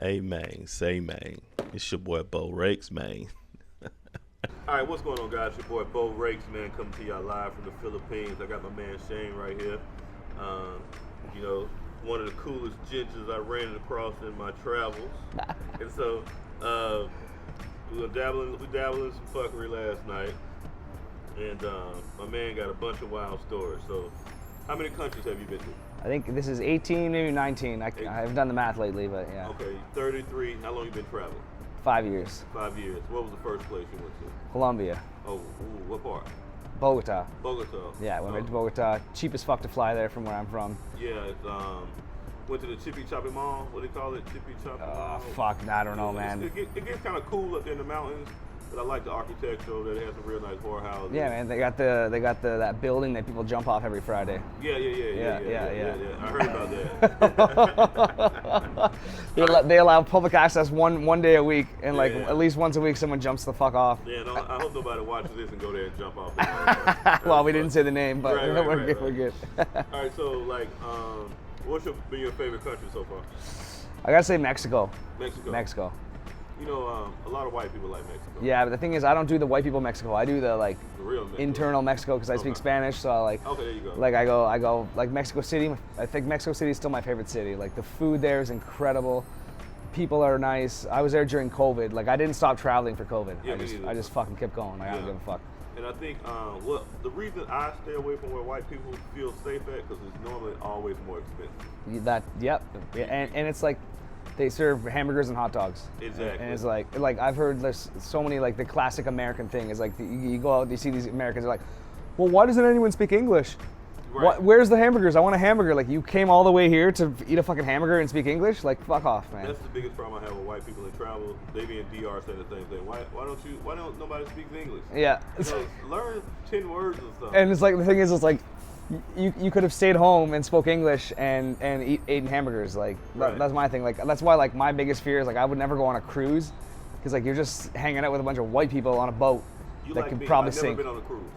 Hey man, say man. It's your boy Beau Rakes, man. All right, what's going on, guys? Your boy Beau Rakes, man, coming to y'all live from the Philippines. I got my man Shane right here. Um, you know, one of the coolest gingers I ran across in my travels. And so, we were dabbling in some fuckery last night, and my man got a bunch of wild stories. So, how many countries have you been to? I think this is 18, maybe 19. I haven't done the math lately, but yeah. Okay, 33. How long you been traveling? 5 years. 5 years. What was the first place you went to? Colombia. Oh, what part? Bogota. Bogota. Yeah, went to Bogota. Cheap as fuck to fly there from where I'm from. Yeah, it's, went to the Chippy Choppy Mall. What do they call it? Chippy Choppy Mall? Fuck, I don't know, man. It gets kind of cool up there in the mountains, but I like the architecture over there. They have some real nice whorehouses. Yeah, man, they got that building that people jump off every Friday. Yeah. I heard about that. They allow public access one day a week, and at least once a week someone jumps the fuck off. Yeah, no, I hope nobody watches this and go there and jump off. Well, we didn't say the name, but we're good. All right, so what's been your favorite country so far? I gotta say Mexico. Mexico. You know, a lot of white people like Mexico. Yeah, but the thing is, I don't do the white people Mexico. I do the real Mexico. internal Mexico because I speak Spanish. So okay, there you go. I go like Mexico City. I think Mexico City is still my favorite city. Like the food there is incredible. People are nice. I was there during COVID. Like I didn't stop traveling for COVID. Yeah, I just fucking kept going. I don't give a fuck. And I think the reason I stay away from where white people feel safe at because it's normally always more expensive. And it's like. They serve hamburgers and hot dogs. Exactly. And it's like I've heard there's so many the classic American thing is like you go out, you see these Americans are like, well, why doesn't anyone speak English? Right. Where's the hamburgers? I want a hamburger. Like you came all the way here to eat a fucking hamburger and speak English? Like fuck off, man. That's the biggest problem I have with white people in travel. They be in DR saying the same thing. Why don't nobody speak English? Yeah. Learn 10 words or something. And it's like the thing is it's like. You could have stayed home and spoke English and eaten hamburgers. Like that's my thing. Like that's why my biggest fear is I would never go on a cruise because you're just hanging out with a bunch of white people on a boat that could probably sink. I've never been on a cruise.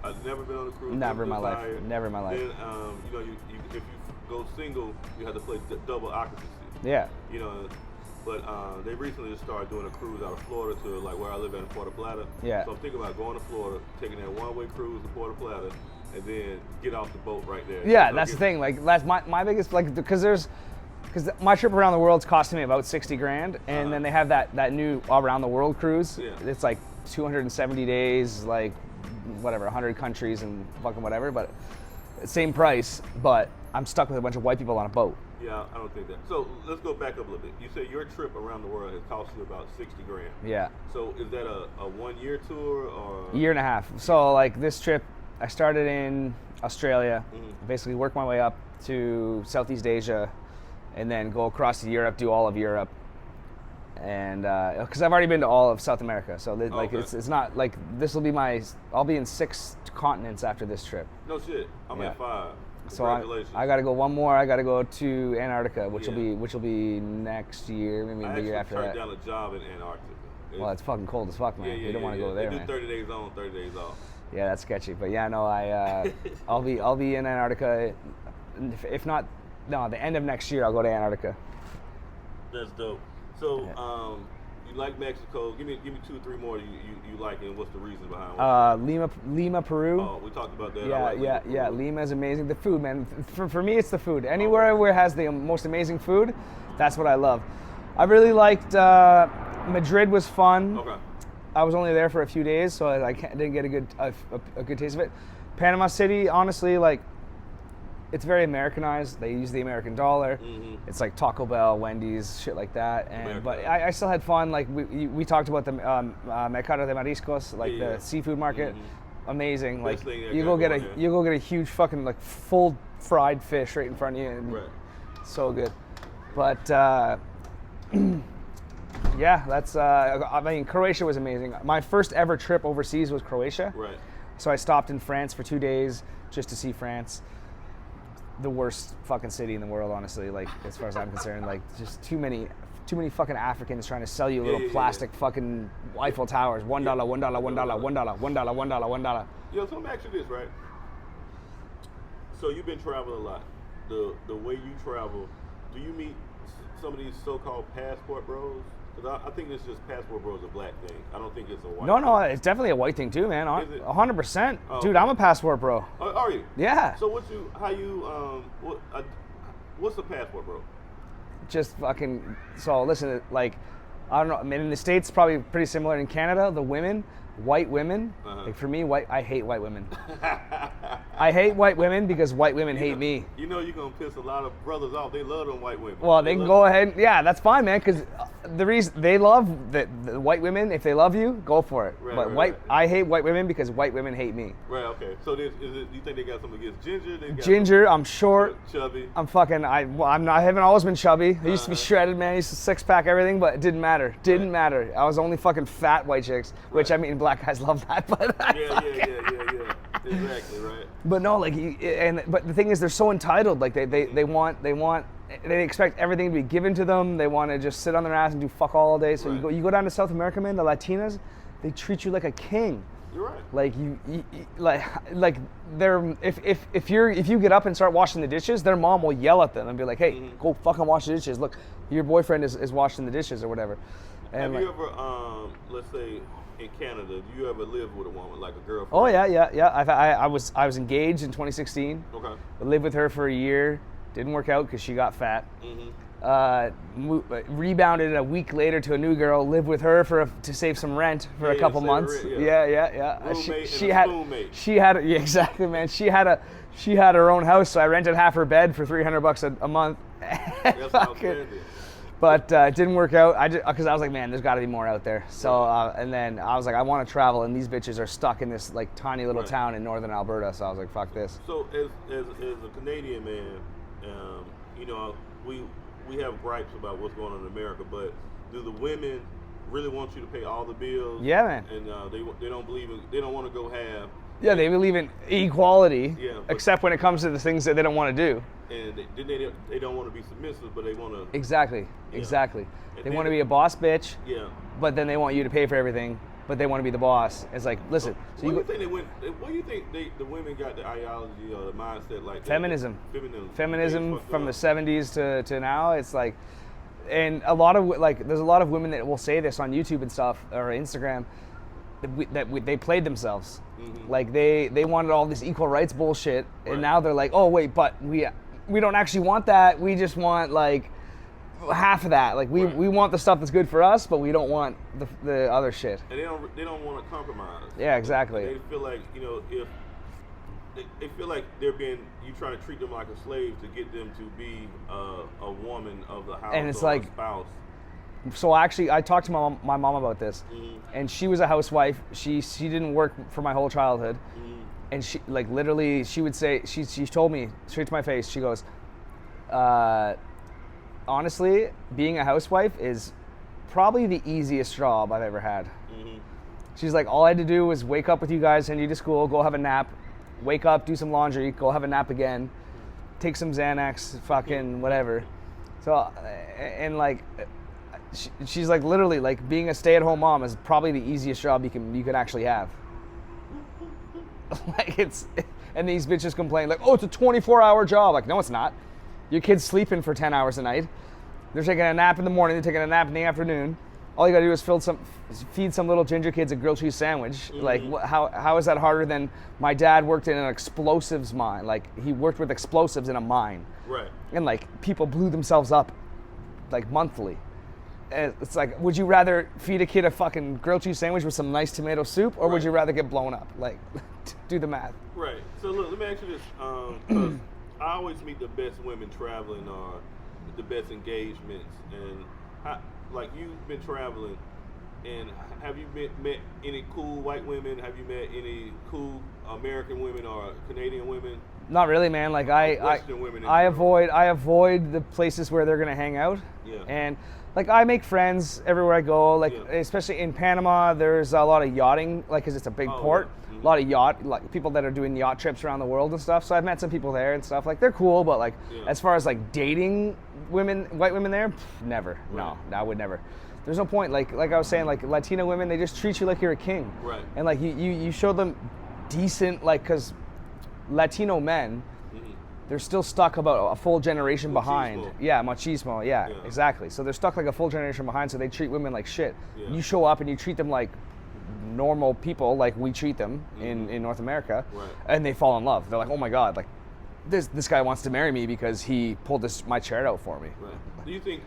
I've never been on a cruise. Never in my life. Never in my life. Then if you go single, you have to play double occupancy. Yeah. But they recently just started doing a cruise out of Florida to where I live in Puerto Plata. Yeah. So I'm thinking about going to Florida, taking that one-way cruise to Puerto Plata, and then get off the boat right there. Yeah, that's the thing. That's my biggest because my trip around the world's costing me about $60,000, and then they have that new around the world cruise. Yeah. It's 270 days, 100 countries and fucking whatever, but same price. But I'm stuck with a bunch of white people on a boat. Yeah, I don't think that. So let's go back up a little bit. You said your trip around the world has cost you about $60,000. Yeah. So is that a 1 year tour or? Year and a half. So this trip. I started in Australia, basically work my way up to Southeast Asia, and then go across to Europe, do all of Europe, and because I've already been to all of South America, so it's not this will be I'll be in 6 continents after this trip. No shit, I'm at 5. So I got to go one more. I got to go to Antarctica, which will be next year, maybe the year after that. I actually turned down a job in Antarctica. Well, it's fucking cold as fuck, man. You don't want to go there, They do man. 30 days on, 30 days off. Yeah, that's sketchy. But yeah, no, I'll be in Antarctica. If not, the end of next year, I'll go to Antarctica. That's dope. So, you like Mexico? Give me 2 or 3 more you like, and what's the reason behind it? Lima, Peru. Oh, we talked about that. Yeah. Lima is amazing. The food, man. For me, it's the food. Anywhere where it has the most amazing food, that's what I love. I really liked Madrid. Was fun. Okay. I was only there for a few days, so I didn't get a good taste of it. Panama City, honestly, it's very Americanized. They use the American dollar. Mm-hmm. It's like Taco Bell, Wendy's, shit like that. But I still had fun. We talked about the Mercado de Mariscos, the seafood market. Mm-hmm. Amazing. You go get a huge fucking full fried fish right in front of you, and so good. But. Yeah, that's. Croatia was amazing. My first ever trip overseas was Croatia. Right. So I stopped in France for 2 days just to see France. The worst fucking city in the world, honestly. As far as I'm concerned, just too many fucking Africans trying to sell you little plastic fucking Eiffel Towers. $1, $1, $1, $1, $1, $1. Yo, so let me ask you this, right? So you've been traveling a lot. The way you travel, do you meet some of these so-called passport bros? Because I think it's just passport bros a black thing. I don't think it's a white No, thing. it's definitely a white thing too, man. Is it? 100%. Oh, Dude, okay. I'm a passport bro. Are you? Yeah. So what's a passport bro? Just fucking, so listen, like, I don't know, I mean, in the States, probably pretty similar. In Canada, the women, white women, like for me, I hate white women. I hate white women because white women hate me. You know you're going to piss a lot of brothers off. They love them white women. Well, they can go ahead. Yeah, that's fine, man. Because the reason they love the white women, if they love you, go for it. Right, but right. I hate white women because white women hate me. Right. Okay. So you think they got something against ginger? They got Ginger, I'm short. chubby. I'm fucking. I haven't always been chubby. I used to be shredded, man. I used to six pack everything, but it didn't matter. Didn't matter. I was only fucking fat white chicks, which I mean, black guys love that. But Yeah. Exactly. Right. But no, like, but the thing is, they're so entitled. Like they expect everything to be given to them. They want to just sit on their ass and do fuck all day. So Right. you go down to South America, man. The Latinas, they treat you like a king. You're right. Like you like they're if you get up and start washing the dishes, their mom will yell at them and be like, hey, go fucking wash the dishes. Look, your boyfriend is washing the dishes or whatever. And Have you ever, let's say, in Canada, do you ever live with a woman, like a girlfriend? Oh yeah. I was engaged in 2016. Okay. I lived with her for a year. Didn't work out because she got fat. Rebounded a week later to a new girl. Lived with her to save some rent for a couple save months. rent, yeah. Yeah. Roommate She and a had spoonmate. she had yeah, exactly, man. She had her own house, so I rented half her bed for $300 a month. That's outstanding. But it didn't work out. Because I was like, man, there's got to be more out there. So and then I was like, I want to travel, and these bitches are stuck in this like tiny little town in northern Alberta. So I was like, fuck this. So as a Canadian man, you know, we have gripes about what's going on in America, but do the women really want you to pay all the bills? Yeah, man. And they don't believe in, they don't want to go half. Yeah, they believe in equality, Yeah, but- except when it comes to the things that they don't want to do. And they don't want to be submissive, but they want to. Exactly. And They then- want to be a boss bitch, Yeah. but then they want you to pay for everything, but they want to be the boss. It's like, listen, so What do you you think they went? What do you think the women got the ideology or the mindset like? Feminism. Feminism. Feminism from the 70s to now, it's like, and a lot of like, there's a lot of women that will say this on YouTube and stuff or Instagram they played themselves. Like they wanted all this equal rights bullshit, and now they're like, oh wait, but we don't actually want that. We just want like half of that. Like we want the stuff that's good for us, but we don't want the other shit. And they don't want to compromise. Yeah, exactly. They feel like, you know, if they feel like you trying to treat them like a slave to get them to be a woman of the house, And it's or like- a spouse. So actually, I talked to my mom about this, and she was a housewife. She didn't work for my whole childhood, and she like literally she would say she told me straight to my face. She goes, honestly, being a housewife is probably the easiest job I've ever had. She's like, all I had to do was wake up with you guys, send you to school, go have a nap, wake up, do some laundry, go have a nap again, take some Xanax, fucking whatever. So and like. She's like, literally, like being a stay-at-home mom is probably the easiest job you can actually have. Like and these bitches complain like, oh, it's a 24-hour job. Like, no, it's not. Your kid's sleeping for 10 hours a night. They're taking a nap in the morning. They're taking a nap in the afternoon. All you gotta do is feed some little ginger kids a grilled cheese sandwich. Like, how is that harder than my dad worked in an explosives mine? Like, he worked with explosives in a mine. Right. And like people blew themselves up, like monthly. It's like, would you rather feed a kid a fucking grilled cheese sandwich with some nice tomato soup, or would you rather get blown up? Like, do the math. Right. So look, let me ask you this. 'Cause I always meet the best women traveling or the best engagements. And like, you've been traveling, and have you met any cool white women? Have you met any cool American women or Canadian women? Not really, man. Like Western women in I general. avoid the places where they're gonna hang out. Yeah. And like I make friends everywhere I go. Like especially in Panama, there's a lot of yachting, like because it's a big port. yeah. A lot of like people that are doing yacht trips around the world and stuff. So I've met some people there and stuff. Like they're cool, but like as far as like dating women, white women there, never. Right. No, I would never. There's no point. Like I was saying, like Latino women, they just treat you like you're a king. Right. And like you show them decent, like, because Latino men, they're still stuck about a full generation behind. Machismo. Yeah, machismo. Yeah, Yeah. exactly. So they're stuck like a full generation behind. So they treat women like shit. Yeah. You show up and you treat them like normal people, like we treat them in North America, Right. and they fall in love. They're like, oh my god, like this guy wants to marry me because he pulled my chair out for me. Right. Do you think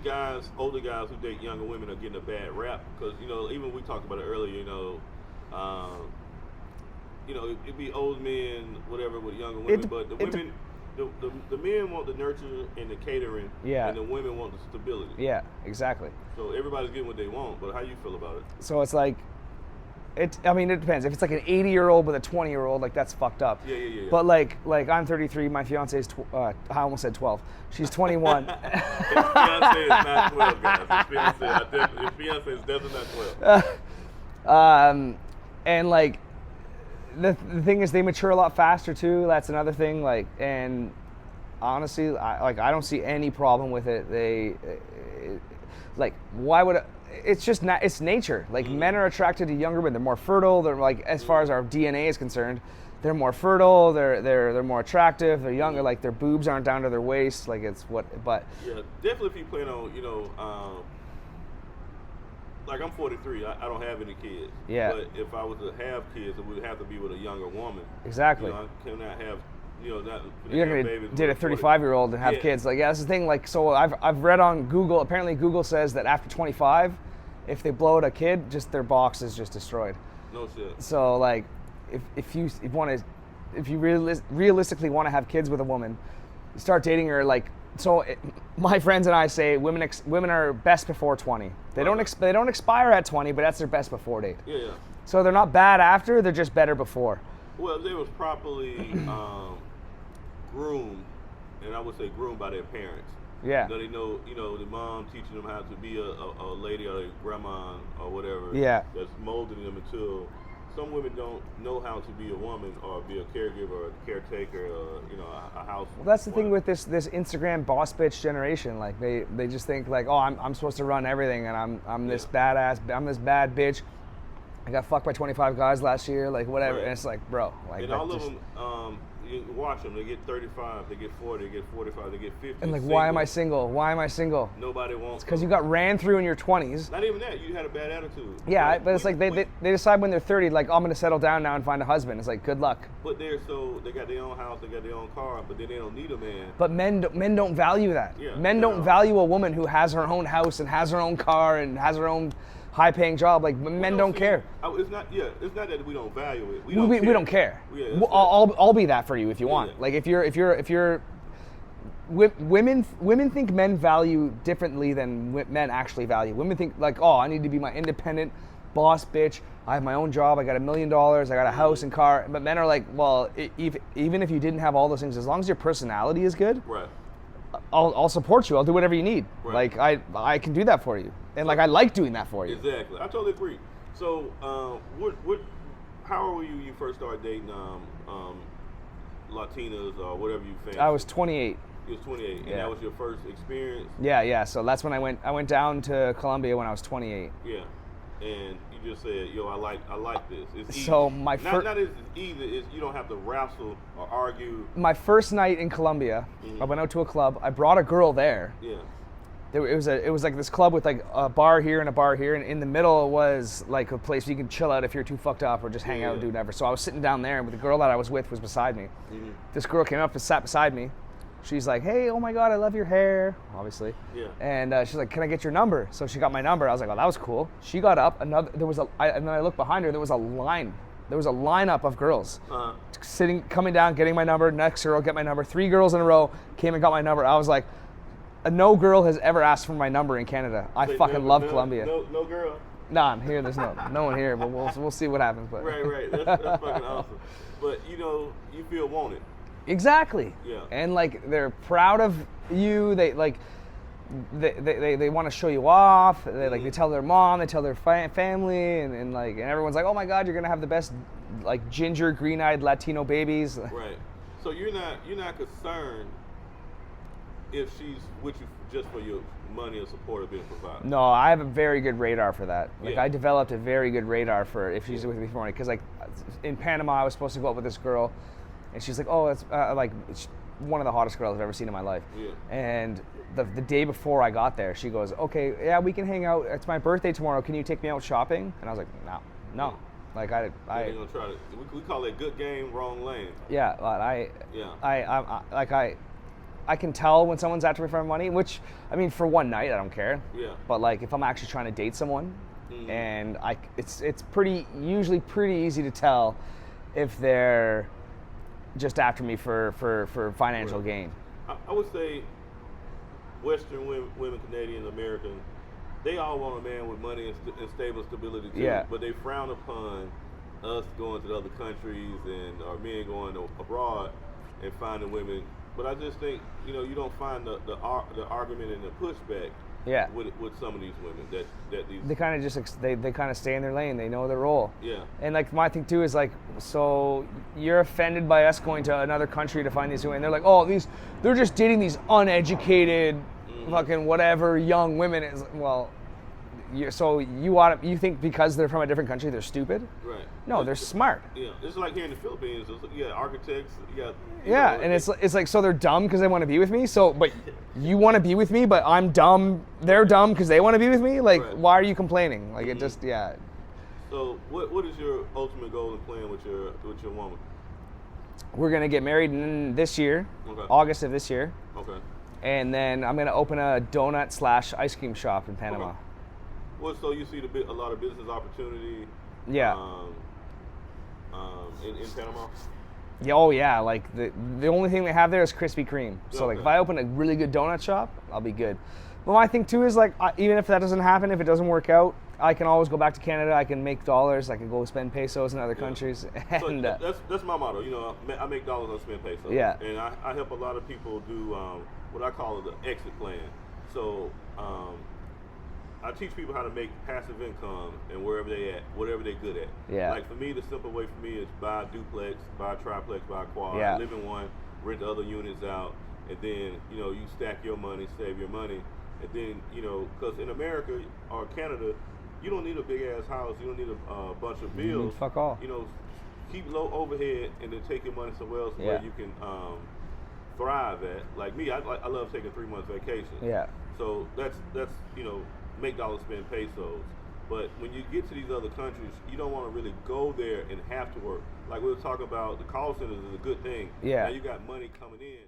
older guys who date younger women are getting a bad rap? Because even we talked about it earlier. It'd be old men, whatever, with younger women, but the women, the men want the nurture and the catering, Yeah. and the women want the stability. Yeah, exactly. So everybody's getting what they want, but how you feel about it? So it's like, it depends. If it's like an 80-year-old with a 20-year-old, like that's fucked up. Yeah. But like I'm 33, my fiance is, I almost said 12. She's 21. His fiance is not 12, guys. His fiance is definitely not 12. And like, the thing is, they mature a lot faster too. That's another thing. Like, and honestly, I don't see any problem with it. Why would it's just it's nature. Like, men are attracted to younger men. They're more fertile. They're like, as far as our DNA is concerned, they're more fertile. They're more attractive. They're younger. Like, their boobs aren't down to their waist. Like, it's what. But yeah, definitely if you plan on like I'm 43, I don't have any kids. Yeah. But if I was to have kids, it would have to be with a younger woman. exactly. I cannot have, not. You're have gonna babies date a with 35-year-old and have Yeah. kids. Like, yeah, that's the thing. Like, so I've read on Google. Apparently, Google says that after 25, if they blow out a kid, just their box is just destroyed. No shit. So like, if you realistically want to have kids with a woman, you start dating her like. So my friends and I say women are best before 20. They don't expire at 20, but that's their best before date. Yeah. So they're not bad after, they're just better before. Well, they was properly groomed, and I would say groomed by their parents. Yeah. They know, the mom teaching them how to be a lady or a grandma or whatever. Yeah. That's molding them until some women don't know how to be a woman or be a caregiver or a caretaker or, a house. Well, that's the thing with this Instagram boss bitch generation. Like, they just think like, oh, I'm supposed to run everything, and I'm this badass, I'm this bad bitch. I got fucked by 25 guys last year, like whatever. Right. And it's like, bro, like, And all of them, you watch them. They get 35, they get 40, they get 45, they get 50. and like, why am I single? Why am I single? Nobody wants. Because you got ran through in your 20s. Not even that. You had a bad attitude. Yeah, but it's like they decide when they're 30, like, oh, I'm gonna settle down now and find a husband. It's like, good luck. But they got their own house, they got their own car, but then they don't need a man. But men don't value that. Yeah, men don't value a woman who has her own house and has her own car and has her own high-paying job. Like, men don't care. It's not that we don't value it. We don't care. Yeah, I'll be that for you if you want. Yeah. Like, if you're women think men value differently than men actually value. Women think like, oh, I need to be my independent boss bitch. I have my own job. I got $1 million. I got a house and car. But men are like, well, even if you didn't have all those things, as long as your personality is good, right. I'll support you. I'll do whatever you need. Right. Like, I can do that for you, and like, I like doing that for you. Exactly. I totally agree. So, how old were you first started dating Latinas or whatever you fancy? I was 28. You was 28, and Yeah. that was your first experience. Yeah. So that's when I went down to Colombia when I was 28. Yeah, and you just said, "Yo, I like this." It's easy. So my not as easy as you don't have to wrestle or argue. My first night in Colombia, I went out to a club. I brought a girl there. Yeah. It was like this club with like a bar here and a bar here, and in the middle was like a place where you can chill out if you're too fucked up or just hang out and do whatever. So I was sitting down there, and the girl that I was with was beside me. Mm-hmm. This girl came up and sat beside me. She's like, "Hey, oh my God, I love your hair," obviously. Yeah. And she's like, "Can I get your number?" So she got my number. I was like, "Oh, that was cool." She got up. And then I looked behind her. There was a line. There was a lineup of girls coming down, getting my number. Next girl, get my number. 3 girls in a row came and got my number. I was like, no girl has ever asked for my number in Canada. I fucking love Colombia. No girl. Nah, I'm here. There's no one here, but we'll see what happens. But Right. That's fucking awesome. But you feel wanted. Exactly. Yeah. And like, they're proud of you. They like they want to show you off. They tell their mom, they tell their family, and everyone's like, "Oh my God, you're gonna have the best like ginger, green-eyed Latino babies." Right. So you're not concerned if she's with you just for your money or support or being provided. No, I have a very good radar for that. Like, Yeah. I developed a very good radar for if she's with me for money. Because like in Panama, I was supposed to go out with this girl, and she's like, "Oh, it's one of the hottest girls I've ever seen in my life. Yeah. And the day before I got there, she goes, okay, yeah, we can hang out. It's my birthday tomorrow. Can you take me out shopping? And I was like, no. Like They're gonna try to. We call it good game, wrong lane. Yeah, but I can tell when someone's after me for money, which, I mean, for one night, I don't care. Yeah. But like, if I'm actually trying to date someone, and it's usually pretty easy to tell if they're just after me for financial gain. I would say Western women, Canadian, American, they all want a man with money and stable stability too. Yeah. But they frown upon us going to the other countries and our men going abroad and finding women. But I just think, you don't find the argument and the pushback Yeah. with some of these women that these. They kind of just they kind of stay in their lane. They know their role. Yeah. And like my thing too is like, so you're offended by us going to another country to find these women? They're like, oh, they're just dating these uneducated, fucking whatever young women. Is well, you think because they're from a different country they're stupid? Right. No, they're smart. Yeah. It's like here in the Philippines. You got architects. You got. Yeah, and it's like, so they're dumb because they want to be with me. So, but you want to be with me, but I'm dumb. They're dumb because they want to be with me. Like, Right. why are you complaining? Like, it just, yeah. So, what is your ultimate goal in playing with your woman? We're gonna get married this year, Okay. August of this year, Okay. and then I'm gonna open a donut/ice cream shop in Panama. Okay. Well, so you see a lot of business opportunity. Yeah. In Panama. Yeah, oh yeah, like the only thing they have there is Krispy Kreme. So like Okay. if I open a really good donut shop, I'll be good. But my thing too is like, even if that doesn't happen, if it doesn't work out, I can always go back to Canada. I can make dollars. I can go spend pesos in other countries. So And that's my motto. I make dollars, I spend pesos. Yeah. And I help a lot of people do what I call the exit plan. So I teach people how to make passive income and wherever they at, whatever they're good at. Yeah. Like for me, the simple way for me is buy a duplex, buy a triplex, buy a quad, Yeah. live in one, rent the other units out, and then you stack your money, save your money, and then because in America or Canada, you don't need a big ass house, you don't need a bunch of bills. fuck all. Keep low overhead and then take your money somewhere else where Yeah. you can thrive at. Like me, I love taking 3 months vacation. yeah, So that's make dollars, spend pesos. But when you get to these other countries, you don't want to really go there and have to work. Like we were talking about, the call centers is a good thing. Yeah. Now you got money coming in.